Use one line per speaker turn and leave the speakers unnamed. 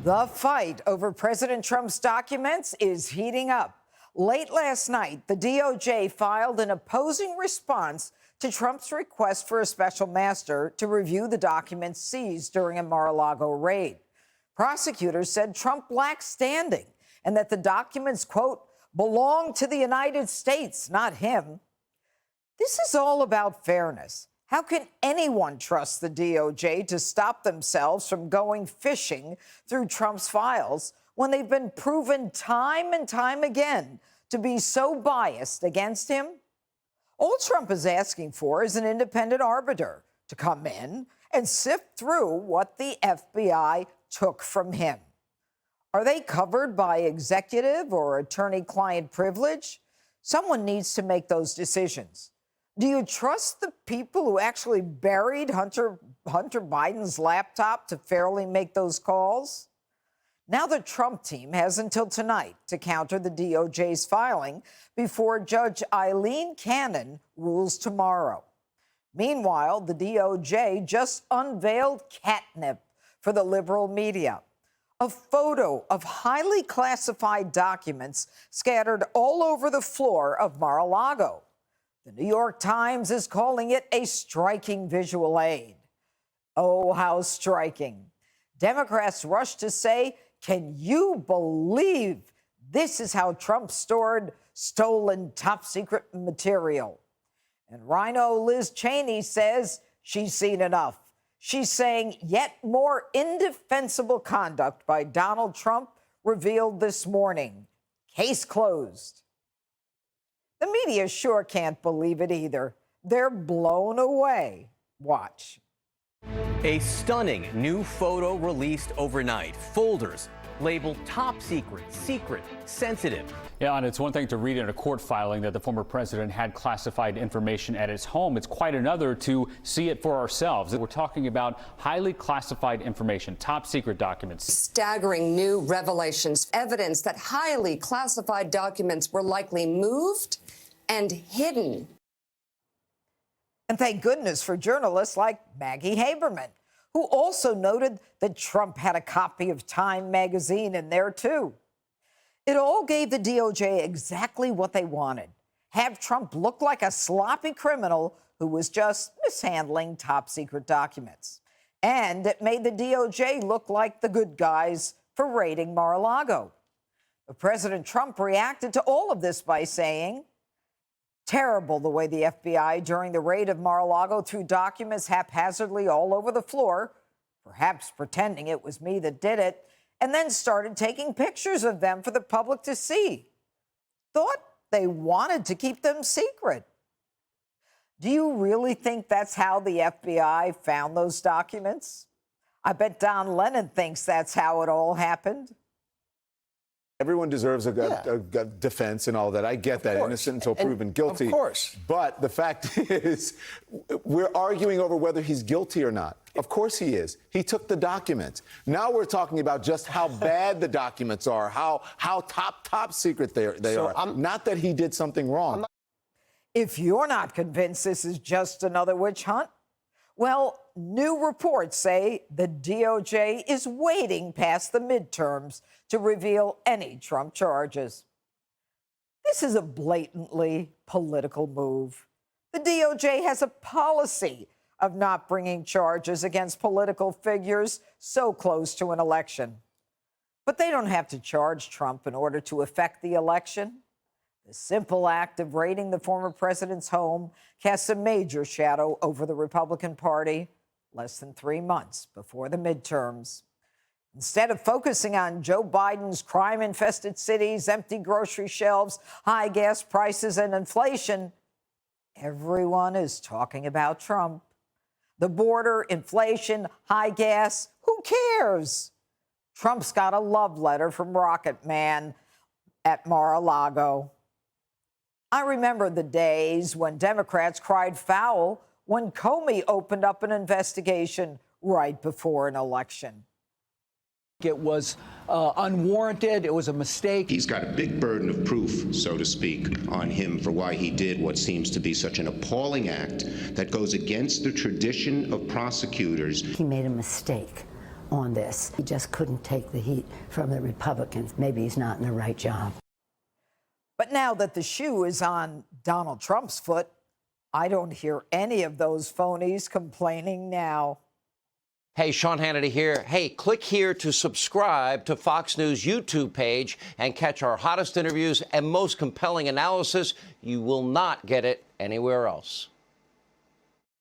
The fight over President Trump's documents is heating up. Late last night, the DOJ filed an opposing response to Trump's request for a special master to review the documents seized during a Mar-a-Lago raid. Prosecutors said Trump lacked standing and that the documents, quote, belong to the United States, not him. This is all about fairness. How can anyone trust the DOJ to stop themselves from going fishing through Trump's files when they've been proven time and time again to be so biased against him? All Trump is asking for is an independent arbiter to come in and sift through what the FBI took from him. Are they covered by executive or attorney-client privilege? Someone needs to make those decisions. Do you trust the people who actually buried Hunter Biden's laptop to fairly make those calls? Now the Trump team has until tonight to counter the DOJ's filing before Judge Eileen Cannon rules tomorrow. Meanwhile, the DOJ just unveiled catnip for the liberal media. A photo of highly classified documents scattered all over the floor of Mar-a-Lago. The New York Times is calling it a striking visual aid. Oh, how striking. Democrats rush to say, can you believe this is how Trump stored stolen top-secret material? And Rhino Liz Cheney says she's seen enough. She's saying yet more indefensible conduct by Donald Trump revealed this morning. Case closed. The media sure can't believe it either. They're blown away. Watch.
A stunning new photo released overnight. Folders labeled top secret, secret, sensitive.
Yeah, and it's one thing to read in a court filing that the former president had classified information at his home. It's quite another to see it for ourselves. We're talking about highly classified information, top secret documents.
Staggering new revelations, evidence that highly classified documents were likely moved and hidden.
And thank goodness for journalists like Maggie Haberman, who also noted that Trump had a copy of Time magazine in there, too. It all gave the DOJ exactly what they wanted. Have Trump look like a sloppy criminal who was just mishandling top-secret documents. And it made the DOJ look like the good guys for raiding Mar-a-Lago. But President Trump reacted to all of this by saying, terrible the way the FBI during the raid of Mar-a-Lago threw documents haphazardly all over the floor, perhaps pretending it was me that did it, and then started taking pictures of them for the public to see. Thought they wanted to keep them secret. Do you really think that's how the FBI found those documents? I bet Don Lennon thinks that's how it all happened.
Everyone deserves a defense and all that. I get that. Innocent until proven guilty.
Of course.
But the fact is, we're arguing over whether he's guilty or not. Of course he is. He took the documents. Now we're talking about just how bad the documents are, how top secret they are. Not that he did something wrong.
If you're not convinced this is just another witch hunt, well, new reports say the DOJ is waiting past the midterms to reveal any Trump charges. This is a blatantly political move. The DOJ has a policy of not bringing charges against political figures so close to an election. But they don't have to charge Trump in order to affect the election. The simple act of raiding the former president's home casts a major shadow over the Republican Party less than 3 months before the midterms. Instead of focusing on Joe Biden's crime-infested cities, empty grocery shelves, high gas prices, and inflation, everyone is talking about Trump. The border, inflation, high gas, who cares? Trump's got a love letter from Rocket Man at Mar-a-Lago. I remember the days when Democrats cried foul when Comey opened up an investigation right before an election.
It was unwarranted. It was a mistake.
He's got a big burden of proof, so to speak, on him for why he did what seems to be such an appalling act that goes against the tradition of prosecutors.
He made a mistake on this. He just couldn't take the heat from the Republicans. Maybe he's not in the right job.
But now that the shoe is on Donald Trump's foot, I don't hear any of those phonies complaining now.
Hey, Sean Hannity here. Hey, click here to subscribe to Fox News YouTube page and catch our hottest interviews and most compelling analysis. You will not get it anywhere else.